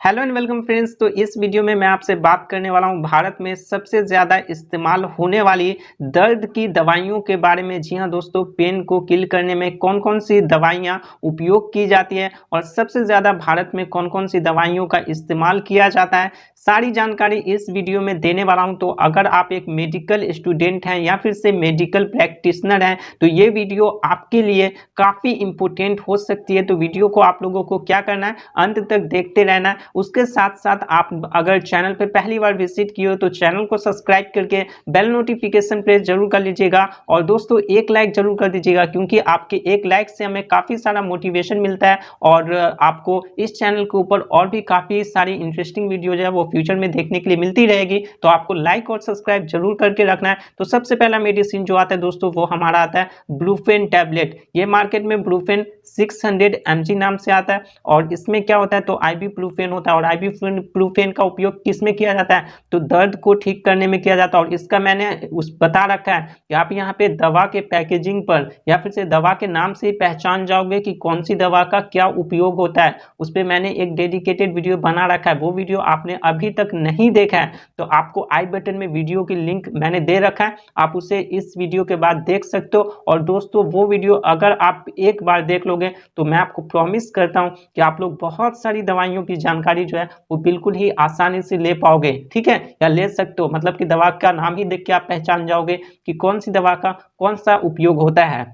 Hello and welcome friends. तो इस video में मैं आपसे बात करने वाला हूं भारत में सबसे ज़्यादा इस्तेमाल होने वाली दर्द की दवाइयों के बारे में। जी हां दोस्तों, पेन को किल करने में कौन कौन सी दवाइयां उपयोग की जाती है और सबसे ज़्यादा भारत में कौन कौन सी दवाइयों का इस्तेमाल किया जाता है, सारी जानकारी इस वीडियो में देने वाला हूं। तो अगर आप एक मेडिकल स्टूडेंट हैं या फिर से मेडिकल प्रैक्टिशनर हैं तो ये वीडियो आपके लिए काफ़ी इम्पोर्टेंट हो सकती है। तो वीडियो को आप लोगों को क्या करना है, अंत तक देखते रहना है। उसके साथ साथ आप अगर चैनल पर पहली बार विजिट किए हो तो चैनल को सब्सक्राइब करके बेल नोटिफिकेशन प्रेस जरूर कर लीजिएगा। और दोस्तों एक लाइक जरूर कर दीजिएगा, क्योंकि आपके एक लाइक से हमें काफ़ी सारा मोटिवेशन मिलता है और आपको इस चैनल के ऊपर और भी काफ़ी सारी इंटरेस्टिंग वीडियो जो है वो फ्यूचर में देखने के लिए मिलती रहेगी। तो आपको लाइक और सब्सक्राइब जरूर करके रखना है। तो सबसे पहला मेडिसिन जो आता है दोस्तों वो हमारा आता है ब्रूफेन टैबलेट। ये मार्केट में ब्रूफेन 600 mg नाम से आता है। और इसमें क्या होता है, तो आइबुप्रोफेन होता है। और आइबुप्रोफेन का उपयोग किस में किया जाता है, तो दर्द को ठीक करने में किया जाता है। और इसका मैंने उस बता रखा है कि आप यहाँ पे दवा के पैकेजिंग पर या फिर से दवा के नाम से ही पहचान जाओगे कि कौन सी दवा का क्या उपयोग होता है। उस पर मैंने एक डेडिकेटेड वीडियो बना रखा है। वो वीडियो आपने अभी तक नहीं देखा है तो आपको आई बटन में वीडियो की लिंक मैंने दे रखा है, आप उसे इस वीडियो के बाद देख सकते हो। और दोस्तों वो वीडियो अगर आप एक बार देख लोगे तो मैं आपको प्रॉमिस करता हूं कि आप लोग बहुत सारी दवाइयों की जानकारी जो है वो बिल्कुल ही आसानी से ले पाओगे, ठीक है, या ले सकते हो। मतलब कि दवा का नाम ही देख के आप पहचान जाओगे कि कौन सी दवा का कौन सा उपयोग होता है।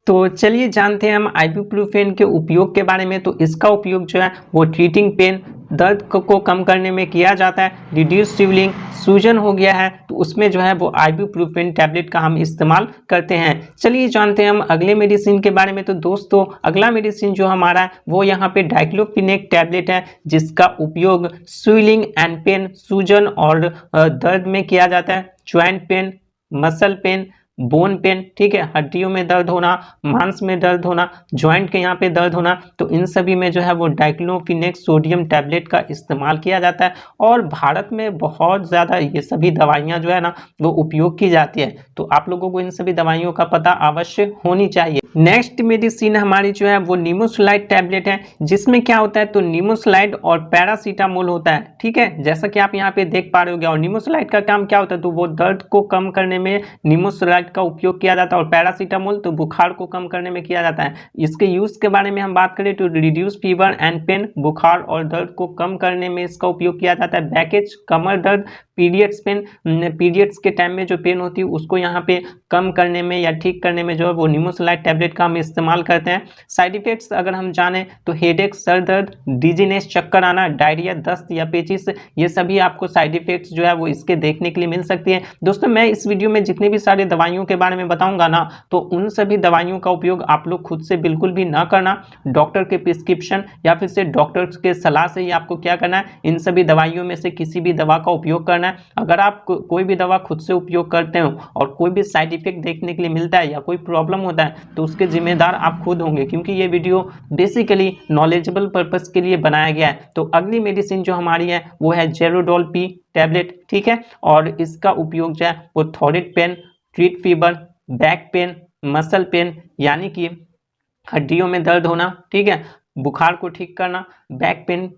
तो चलिए जानते हैं हम आइबुप्रोफेन के उपयोग के बारे में। तो इसका उपयोग जो है वो ट्रीटिंग पेन, दर्द को कम करने में किया जाता है। रिड्यूस स्वेलिंग, सूजन हो गया है तो उसमें जो है वो आइबुप्रोफेन टैबलेट का हम इस्तेमाल करते हैं। चलिए जानते हैं हम अगले मेडिसिन के बारे में। तो दोस्तों अगला मेडिसिन जो हमारा है वो यहाँ पे डाइक्लोफिनेक टैबलेट है, जिसका उपयोग स्वेलिंग एंड पेन, सूजन और दर्द में किया जाता है। Joint pain, muscle pen, bone pen, ठीक है, हड्डियों में दर्द होना, मांस में दर्द होना, जॉइंट के यहाँ पे दर्द होना, तो इन सभी में जो है वो डाइक्लोफिनेक सोडियम टैबलेट का इस्तेमाल किया जाता है। और भारत में बहुत ज़्यादा ये सभी दवाइयाँ जो है ना वो उपयोग की जाती है। तो आप लोगों को इन सभी दवाइयों का पता अवश्य होनी चाहिए। नेक्स्ट मेडिसिन हमारी जो है वो निमोसलाइड टैबलेट है, जिसमें क्या होता है, तो निमोसलाइड और पैरासीटामोल होता है, ठीक है, जैसा कि आप यहाँ पे देख पा रहे होगे। और निमोसलाइड का काम क्या होता है, तो वो दर्द को कम करने में निमोसलाइड का उपयोग किया जाता है। और पैरासीटामोल तो बुखार को कम करने में किया जाता है। इसके यूज के बारे में हम बात करें तो रिड्यूस फीवर एंड पेन, बुखार और दर्द को कम करने में इसका उपयोग किया जाता है। बैकेज, कमर दर्द, पीरियड्स पेन, पीरियड्स के टाइम में जो पेन होती है उसको यहाँ पे कम करने में या ठीक करने में जो है वो निमोसलाइड टैबलेट का हम इस्तेमाल करते हैं। साइड इफेक्ट्स अगर हम जाने तो हेडेक, सर दर्द, डिजीनेस, चक्कर आना, डायरिया, दस्त या पेचिस, ये सभी आपको साइड इफेक्ट्स जो है वो इसके देखने के लिए मिल सकती है। दोस्तों मैं इस वीडियो में जितनी भी सारी दवाइयों के बारे में बताऊंगा ना, तो उन सभी दवाइयों का उपयोग आप लोग खुद से बिल्कुल भी ना करना। डॉक्टर के प्रिस्क्रिप्शन या फिर से डॉक्टर के सलाह से ही आपको क्या करना है, इन सभी दवाइयों में से किसी भी दवा का उपयोग करना है। अगर आप कोई भी दवा खुद से उपयोग करते हो और कोई भी साइड इफेक्ट देखने के लिए मिलता है या कोई प्रॉब्लम होता है तो उसके जिम्मेदार आप खुद होंगे, क्योंकि ये वीडियो बेसिकली नॉलेजेबल पर्पस के लिए बनाया गया है। तो अगली मेडिसिन जो हमारी है वो है जेरोडोल पी टैबलेट, ठीक है। और इसका उपयोग जो है वो thyroid pain, treat fever, back pain, muscle pain यानी कि हड्डियों में दर्द होना, ठीक है, बुखार को ठीक करना, बैक पेन,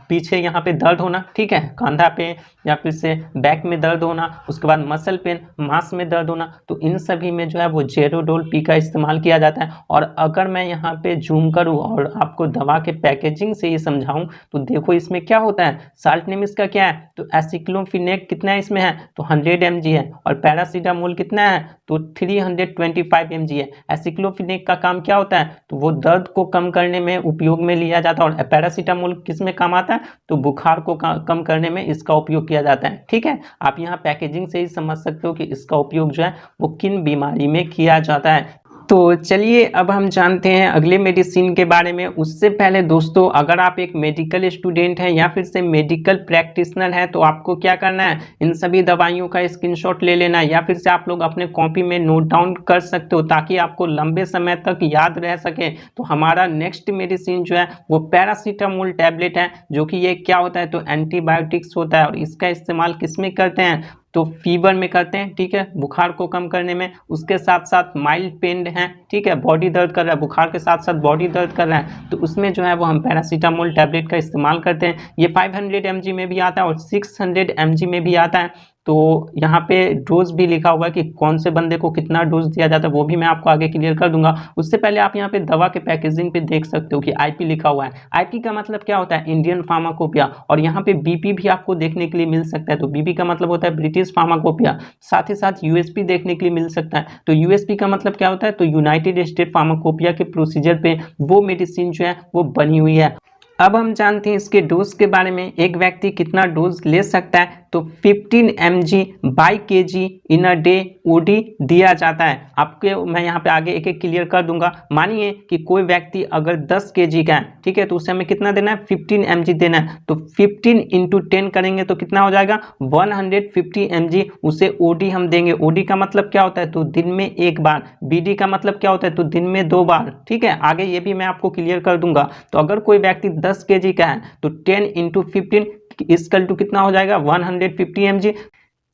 पीछे यहाँ पे दर्द होना, ठीक है, कंधा पे या फिर से बैक में दर्द होना, उसके बाद मसल पेन, मांस में दर्द होना, तो इन सभी में जो है वो जेरोडोल पी का इस्तेमाल किया जाता है। और अगर मैं यहाँ पे जूम करूँ और आपको दवा के पैकेजिंग से ही समझाऊँ तो देखो इसमें क्या होता है। साल्ट नेम इसका क्या है, तो एसिक्लोफिनेक कितना इसमें है, तो 100 mg है। और पैरासीटामोल कितना है, तो 325 mg है। एसिक्लोफिनेक का काम क्या होता है, तो वो दर्द को कम करने में उपयोग में लिया जाता है। और पैरासीटामोल किस में काम आता है, तो बुखार को कम करने में इसका उपयोग किया जाता है, ठीक है। आप यहाँ पैकेजिंग से ही समझ सकते हो कि इसका उपयोग जो है वो किन बीमारी में किया जाता है। तो चलिए अब हम जानते हैं अगले मेडिसिन के बारे में। उससे पहले दोस्तों अगर आप एक मेडिकल स्टूडेंट हैं या फिर से मेडिकल प्रैक्टिशनर हैं तो आपको क्या करना है, इन सभी दवाइयों का स्क्रीनशॉट ले लेना है या फिर से आप लोग अपने कॉपी में नोट डाउन कर सकते हो ताकि आपको लंबे समय तक याद रह सके। तो हमारा नेक्स्ट मेडिसिन जो है वो पैरासीटामोल टैबलेट है, जो कि ये क्या होता है, तो एंटीबायोटिक्स होता है। और इसका इस्तेमाल किस में करते हैं, तो फीवर में करते हैं, ठीक है, बुखार को कम करने में। उसके साथ साथ माइल्ड पेन है, ठीक है, बॉडी दर्द कर रहा है, बुखार के साथ साथ बॉडी दर्द कर रहा है, तो उसमें जो है वो हम पैरासीटामोल टैबलेट का इस्तेमाल करते हैं। ये 500 mg में भी आता है और 600 mg में भी आता है। तो यहाँ पे डोज भी लिखा हुआ है कि कौन से बंदे को कितना डोज दिया जाता है, वो भी मैं आपको आगे क्लियर कर दूंगा। उससे पहले आप यहाँ पे दवा के पैकेजिंग पे देख सकते हो कि आईपी लिखा हुआ है। आईपी का मतलब क्या होता है, इंडियन फार्माकोपिया, और यहाँ पे बीपी भी आपको देखने के लिए मिल सकता है। तो बीपी का मतलब होता है ब्रिटिश फार्माकोपिया, साथ ही साथ यूएसपी देखने के लिए मिल सकता है। तो यूएसपी का मतलब क्या होता है, तो यूनाइटेड स्टेट फार्माकोपिया के प्रोसीजर पे वो मेडिसिन जो है वो बनी हुई है। अब हम जानते हैं इसके डोज के बारे में। एक व्यक्ति कितना डोज ले सकता है, तो 15 mg by kg in a day OD दिया जाता है। आपके मैं यहाँ पे आगे एक एक क्लियर कर दूंगा। मानिए कि कोई व्यक्ति अगर 10 kg का है, ठीक है, तो उसे हमें कितना देना है, 15 mg देना है। तो 15 इंटू 10 करेंगे तो कितना हो जाएगा, 150 mg उसे ओडी हम देंगे। ओडी का मतलब क्या होता है, तो दिन में एक बार। बीडी का मतलब क्या होता है, तो दिन में 2 बार, ठीक है, आगे ये भी मैं आपको क्लियर कर दूंगा। तो अगर कोई व्यक्ति 10 kg का है तो 10 इंटू 15 इसकल टू कितना हो जाएगा, 150 mg।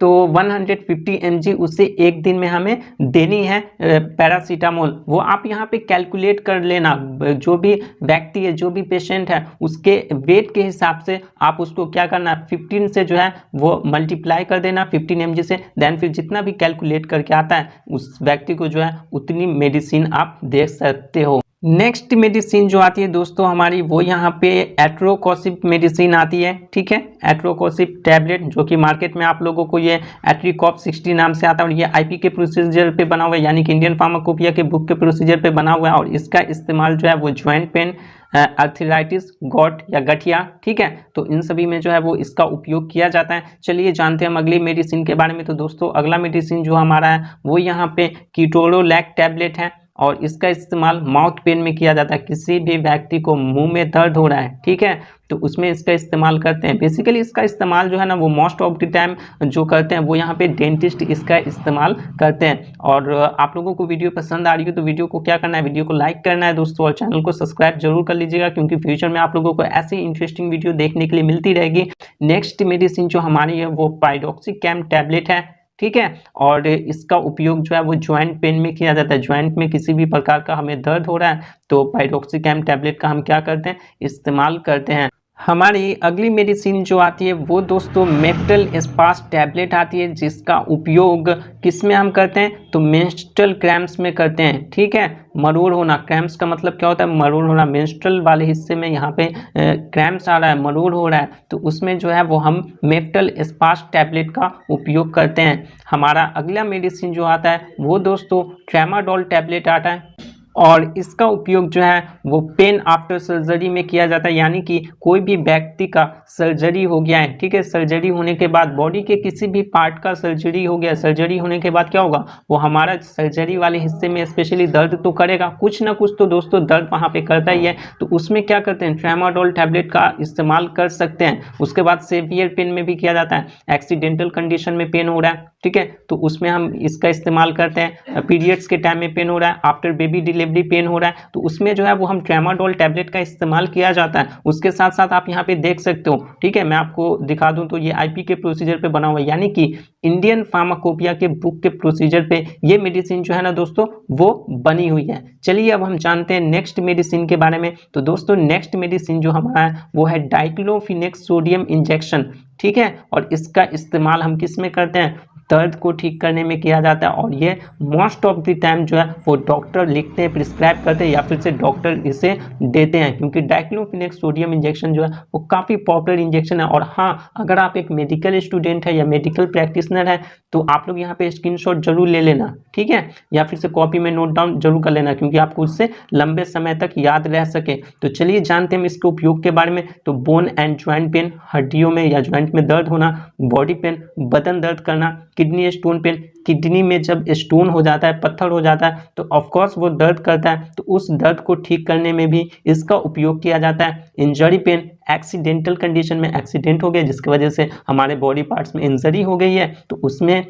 तो 150 mg उसे एक दिन में हमें देनी है पैरासीटामोल। वो आप यहाँ पे कैलकुलेट कर लेना, जो भी व्यक्ति है, जो भी पेशेंट है, उसके वेट के हिसाब से आप उसको क्या करना, 15 से जो है वो मल्टीप्लाई कर देना 15 mg से। देन फिर जितना भी कैलकुलेट करके आता है उस व्यक्ति को जो है उतनी मेडिसिन आप दे सकते हो। नेक्स्ट मेडिसिन जो आती है दोस्तों हमारी, वो यहाँ पे एट्रोकोसिप मेडिसिन आती है, ठीक है, एट्रोकोसिप टैबलेट, जो कि मार्केट में आप लोगों को ये एट्रिकॉप 60 नाम से आता है। और ये आईपी के प्रोसीजर पे बना हुआ है, यानी कि इंडियन फार्माकोपिया के बुक के प्रोसीजर पे बना हुआ है। और इसका इस्तेमाल जो है वो ज्वाइंट पेन, आर्थराइटिस, गॉट या गठिया, ठीक है, तो इन सभी में जो है वो इसका उपयोग किया जाता है। चलिए जानते हैं हम अगली मेडिसिन के बारे में। तो दोस्तों अगला मेडिसिन जो हमारा है वो यहाँ पे कीटोरोलैक टैबलेट है, और इसका इस्तेमाल माउथ पेन में किया जाता है। किसी भी व्यक्ति को मुंह में दर्द हो रहा है, ठीक है, तो उसमें इसका इस्तेमाल करते हैं। बेसिकली इसका इस्तेमाल जो है ना वो मोस्ट ऑफ द टाइम जो करते हैं वो यहाँ पे डेंटिस्ट इसका इस्तेमाल करते हैं। और आप लोगों को वीडियो पसंद आ रही है तो वीडियो को क्या करना है, वीडियो को लाइक करना है दोस्तों, और चैनल को सब्सक्राइब जरूर कर लीजिएगा, क्योंकि फ्यूचर में आप लोगों को ऐसी इंटरेस्टिंग वीडियो देखने के लिए मिलती रहेगी। नेक्स्ट मेडिसिन जो हमारी है वो पाइरोक्सिकैम टैबलेट है, ठीक है, और इसका उपयोग जो है वो ज्वाइंट पेन में किया जाता है। ज्वाइंट में किसी भी प्रकार का हमें दर्द हो रहा है तो पाइरोक्सिकैम टैबलेट का हम क्या करते हैं, इस्तेमाल करते हैं। हमारी अगली मेडिसिन जो आती है वो दोस्तों मेफ्टल स्पास टैबलेट आती है, जिसका उपयोग किस में हम करते हैं, तो मेंस्ट्रुअल क्रैम्प्स में करते हैं, ठीक है। मरोड़ होना, क्रैम्प्स का मतलब क्या होता है, मरोड़ होना। मेंस्ट्रुअल वाले हिस्से में यहाँ पे क्रैम्प्स आ रहा है, मरोड़ हो रहा है, तो उसमें जो है वो हम मेफ्टल स्पास टैबलेट का उपयोग करते हैं। हमारा अगला मेडिसिन जो आता है वो दोस्तों ट्रेमाडोल टैबलेट आता है, और इसका उपयोग जो है वो पेन आफ्टर सर्जरी में किया जाता है। यानी कि कोई भी व्यक्ति का सर्जरी हो गया है, ठीक है, सर्जरी होने के बाद बॉडी के किसी भी पार्ट का सर्जरी हो गया, सर्जरी होने के बाद क्या होगा, वो हमारा सर्जरी वाले हिस्से में स्पेशली दर्द तो करेगा, कुछ ना कुछ तो दोस्तों दर्द वहाँ पे करता ही है। तो उसमें क्या करते हैं, ट्रेमाडोल टैबलेट का इस्तेमाल कर सकते हैं। उसके बाद सेवियर पेन में भी किया जाता है, एक्सीडेंटल कंडीशन में पेन हो रहा है, ठीक है, तो उसमें हम इसका इस्तेमाल करते हैं। पीरियड्स के टाइम में पेन हो रहा है, आफ्टर बेबी डिलीवरी पेन हो रहा है, तो उसमें जो है वो हम ट्रेमाडोल टैबलेट का इस्तेमाल किया जाता है। उसके साथ साथ आप यहाँ पे देख सकते हो, ठीक है, मैं आपको दिखा दूं तो ये आईपी के प्रोसीजर पे बना हुआ है, यानी कि इंडियन फार्माकोपिया के बुक के प्रोसीजर पे ये मेडिसिन जो है ना दोस्तों वो बनी हुई है। चलिए अब हम जानते हैं नेक्स्ट मेडिसिन के बारे में। तो दोस्तों नेक्स्ट मेडिसिन जो हमारा है वो है डाइक्लोफिनेक्स सोडियम इंजेक्शन, ठीक है, और इसका इस्तेमाल हम किस में करते हैं, दर्द को ठीक करने में किया जाता है। और ये मोस्ट ऑफ द टाइम जो है वो डॉक्टर लिखते हैं, प्रिस्क्राइब करते हैं, या फिर से डॉक्टर इसे देते हैं, क्योंकि डाइक्लोफिनेक्स सोडियम इंजेक्शन जो है वो काफ़ी पॉपुलर इंजेक्शन है। और हाँ, अगर आप एक मेडिकल स्टूडेंट है या मेडिकल प्रैक्टिशनर है तो आप लोग यहाँ पे स्क्रीनशॉट जरूर ले लेना, ठीक है, या फिर से कॉपी में नोट डाउन जरूर कर लेना, क्योंकि आपको उससे लंबे समय तक याद रह सके। तो चलिए जानते हैं इसके उपयोग के बारे में। तो बोन एंड ज्वाइंट पेन, हड्डियों में या ज्वाइंट में दर्द होना, बॉडी पेन, बदन दर्द करना, किडनी स्टोन पेन, किडनी में जब स्टोन हो जाता है, पत्थर हो जाता है, तो ऑफकोर्स वो दर्द करता है, तो उस दर्द को ठीक करने में भी इसका उपयोग किया जाता है। इंजरी पेन, एक्सीडेंटल कंडीशन में एक्सीडेंट हो गया जिसकी वजह से हमारे बॉडी पार्ट्स में इंजरी हो गई है, तो उसमें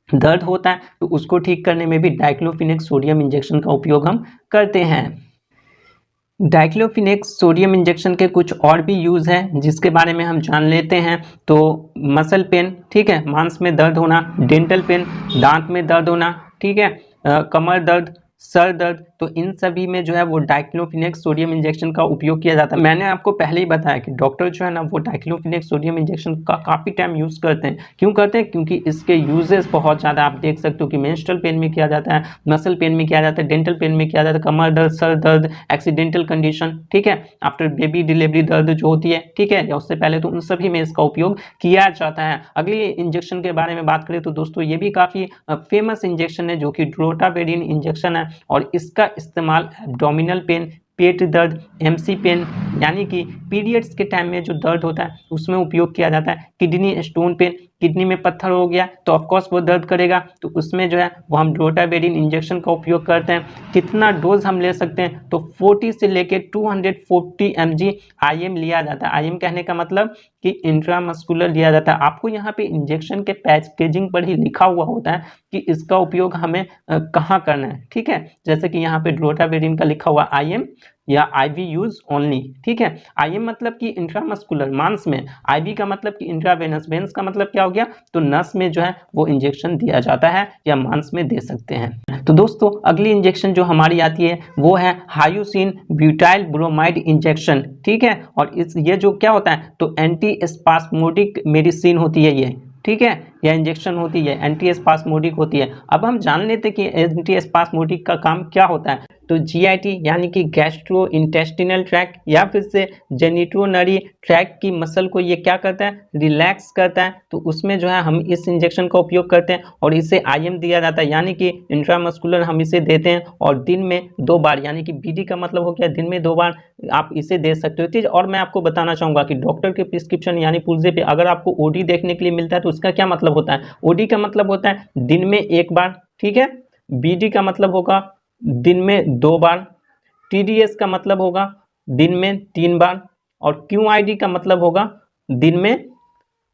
दर्द होता है, तो उसको ठीक करने में भी डाइक्लोफिनेक्स सोडियम इंजेक्शन का उपयोग हम करते हैं। डाइक्लोफिनेक सोडियम इंजेक्शन के कुछ और भी यूज़ हैं जिसके बारे में हम जान लेते हैं। तो मसल पेन, ठीक है, मांस में दर्द होना, डेंटल पेन, दांत में दर्द होना, ठीक है, कमर दर्द, सर दर्द, तो इन सभी में जो है वो डाइक्लोफिनेक सोडियम इंजेक्शन का उपयोग किया जाता है। मैंने आपको पहले ही बताया कि डॉक्टर जो है ना वो डाइक्लोफिनेक सोडियम इंजेक्शन का काफ़ी टाइम यूज़ करते हैं। क्यों करते हैं? क्योंकि इसके यूजेस बहुत ज़्यादा, आप देख सकते हो कि मेंस्ट्रुअल पेन में किया जाता है, मसल पेन में किया जाता है, डेंटल पेन में किया जाता है, कमर दर्द, सर दर्द, एक्सीडेंटल कंडीशन, ठीक है, आफ्टर बेबी डिलीवरी दर्द जो होती है, ठीक है, या उससे पहले, तो उन सभी में इसका उपयोग किया जाता है। अगली इंजेक्शन के बारे में बात करें तो दोस्तों ये भी काफ़ी फेमस इंजेक्शन है जो कि ड्रोटावेरिन इंजेक्शन है, और इसका इस्तेमाल एब्डोमिनल पेन, पेट दर्द, एमसी पेन यानी कि पीरियड्स के टाइम में जो दर्द होता है उसमें उपयोग किया जाता है। किडनी स्टोन पेन, किडनी में पत्थर हो गया तो ऑफकोर्स वो दर्द करेगा, तो उसमें जो है वो हम ड्रोटावेरिन इंजेक्शन का उपयोग करते हैं। कितना डोज हम ले सकते हैं? तो 40 से लेके 240 mg IM लिया जाता है। IM कहने का मतलब कि इंट्रामस्कुलर लिया जाता है। आपको यहाँ पे इंजेक्शन के पैकेजिंग पर ही लिखा हुआ होता है कि इसका उपयोग हमें कहाँ करना है, ठीक है, जैसे कि यहाँ पे ड्रोटावेरिन का लिखा हुआ IM या IV यूज ओनली, ठीक है। IM मतलब कि इंट्रामस्कुलर, मांस में, IV का मतलब कि इंट्रावेनस, वेन्स का मतलब क्या हो गया? तो नस में जो है वो इंजेक्शन दिया जाता है या मांस में दे सकते हैं। तो दोस्तों अगली इंजेक्शन जो हमारी आती है वो है हायोसिन ब्यूटाइल ब्रोमाइड इंजेक्शन, ठीक है, और ये जो क्या होता है? तो एंटी स्पास्मोडिक मेडिसिन होती है ये, ठीक है, यह इंजेक्शन होती है, एंटी स्पास्मोडिक होती है। अब हम जान लेते हैं कि एंटी स्पास्मोडिक का काम क्या होता है। तो GIT यानी कि गैस्ट्रो इंटेस्टिनल ट्रैक्ट या फिर से जेनिटोनरी ट्रैक्ट की मसल को ये क्या करता है? रिलैक्स करता है। तो उसमें जो है हम इस इंजेक्शन का उपयोग करते हैं और इसे IM दिया जाता है, यानी कि इंट्रामस्कुलर हम इसे देते हैं, और दिन में 2 बार, यानी कि BD का मतलब हो गया दिन में 2 बार आप इसे दे सकते हो। चीज़ और मैं आपको बताना चाहूँगा कि डॉक्टर के प्रिस्क्रिप्शन यानी पुर्जे पे अगर आपको OD देखने के लिए मिलता है तो उसका क्या मतलब होता है? OD का मतलब होता है दिन में 1 बार, ठीक है, BD का मतलब होगा दिन में 2 बार, TDS का मतलब होगा दिन में 3 बार, और QID का मतलब होगा दिन में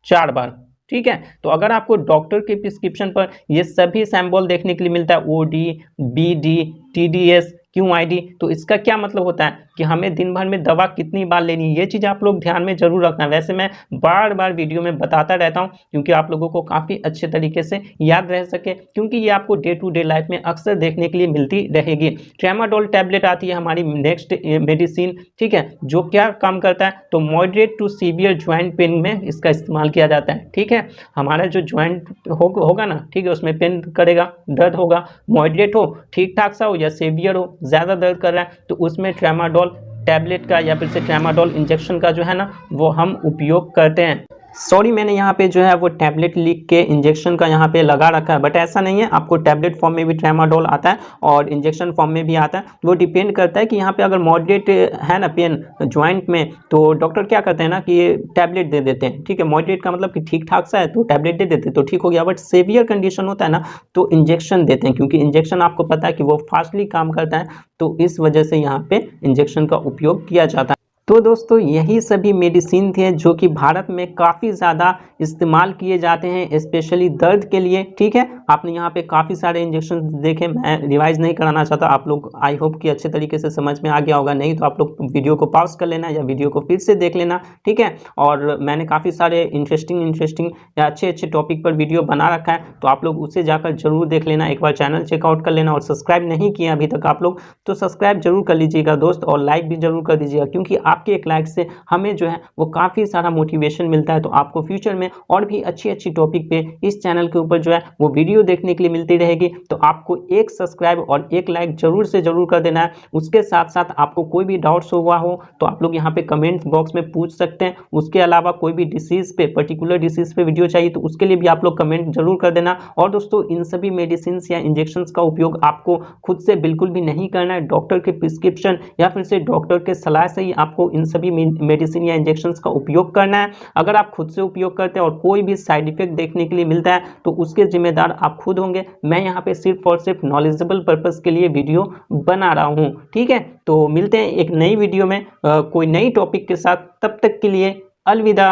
4 बार, ठीक है। तो अगर आपको डॉक्टर के प्रिस्क्रिप्शन पर ये सभी सैंबल देखने के लिए मिलता है, OD, BD, TDS, QID, तो इसका क्या मतलब होता है कि हमें दिन भर में दवा कितनी बार लेनी है, ये चीज़ आप लोग ध्यान में जरूर रखना है। वैसे मैं बार बार वीडियो में बताता रहता हूँ क्योंकि आप लोगों को काफ़ी अच्छे तरीके से याद रह सके, क्योंकि ये आपको डे टू डे लाइफ में अक्सर देखने के लिए मिलती रहेगी। ट्रेमाडोल टैबलेट आती है हमारी नेक्स्ट मेडिसिन, ठीक है, जो क्या काम करता है? तो moderate to severe joint pain में इसका इस्तेमाल किया जाता है, ठीक है। हमारा जो ज्वाइंट होगा ना, ठीक है, उसमें पेन करेगा, दर्द होगा, मॉडरेट हो, ठीक ठाक सा हो, या सीवियर हो, ज़्यादा दर्द कर रहा है, तो उसमें ट्रेमाडोल टैबलेट का या फिर से ट्रेमाडोल इंजेक्शन का जो है ना वो हम उपयोग करते हैं। सॉरी, मैंने यहाँ पे जो है वो टैबलेट लिख के इंजेक्शन का यहाँ पे लगा रखा है, बट ऐसा नहीं है, आपको टैबलेट फॉर्म में भी ट्रेमाडोल आता है और इंजेक्शन फॉर्म में भी आता है। वो डिपेंड करता है कि यहाँ पे अगर मॉडरेट है ना पेन ज्वाइंट में, तो डॉक्टर क्या करते हैं ना कि ये टैबलेट दे देते हैं, ठीक है। मॉडरेट का मतलब कि ठीक ठाक सा है तो टैबलेट दे देते हैं तो ठीक हो गया, बट सेवियर कंडीशन होता है ना तो इंजेक्शन देते हैं, क्योंकि इंजेक्शन आपको पता है कि वो फास्टली काम करता है, तो इस वजह से यहाँ पे इंजेक्शन का उपयोग किया जाता है। तो दोस्तों यही सभी मेडिसिन थे जो कि भारत में काफ़ी ज़्यादा इस्तेमाल किए जाते हैं, स्पेशली दर्द के लिए, ठीक है। आपने यहाँ पे काफ़ी सारे इंजेक्शन देखे, मैं रिवाइज नहीं कराना चाहता, आप लोग आई होप कि अच्छे तरीके से समझ में आ गया होगा। नहीं तो आप लोग वीडियो को पॉज कर लेना या वीडियो को फिर से देख लेना, ठीक है। और मैंने काफ़ी सारे इंटरेस्टिंग या अच्छे टॉपिक पर वीडियो बना रखा है, तो आप लोग उसे जाकर जरूर देख लेना, एक बार चैनल चेकआउट कर लेना, और सब्सक्राइब नहीं किया अभी तक आप लोग तो सब्सक्राइब जरूर कर लीजिएगा दोस्त, और लाइक भी जरूर कर दीजिएगा, क्योंकि आपके एक लाइक से हमें जो है वो काफ़ी सारा मोटिवेशन मिलता है। तो आपको फ्यूचर में और भी अच्छी टॉपिक पे इस चैनल के ऊपर जो है वो वीडियो देखने के लिए मिलती रहेगी। तो आपको एक सब्सक्राइब और एक लाइक जरूर से जरूर कर देना है। उसके साथ साथ आपको कोई भी डाउट्स हुआ हो तो आप लोग यहाँ पे कमेंट बॉक्स में पूछ सकते हैं। उसके अलावा कोई भी डिसीज़ पे, पर्टिकुलर डिसीज़ पे वीडियो चाहिए तो उसके लिए भी आप लोग कमेंट जरूर कर देना। और दोस्तों इन सभी मेडिसिन या इंजेक्शन का उपयोग आपको खुद से बिल्कुल भी नहीं करना है, डॉक्टर के प्रिस्क्रिप्शन या फिर से डॉक्टर के सलाह से ही आपको इन सभी मेडिसिन या इंजेक्शन का उपयोग करना है। अगर आप खुद से उपयोग करते हैं और कोई भी साइड इफेक्ट देखने के लिए मिलता है तो उसके जिम्मेदार आप खुद होंगे। मैं यहाँ पे सिर्फ और सिर्फ नॉलेजेबल पर्पस के लिए वीडियो बना रहा हूँ, ठीक है। तो मिलते हैं एक नई वीडियो में कोई नई टॉपिक के साथ, तब तक के लिए अलविदा।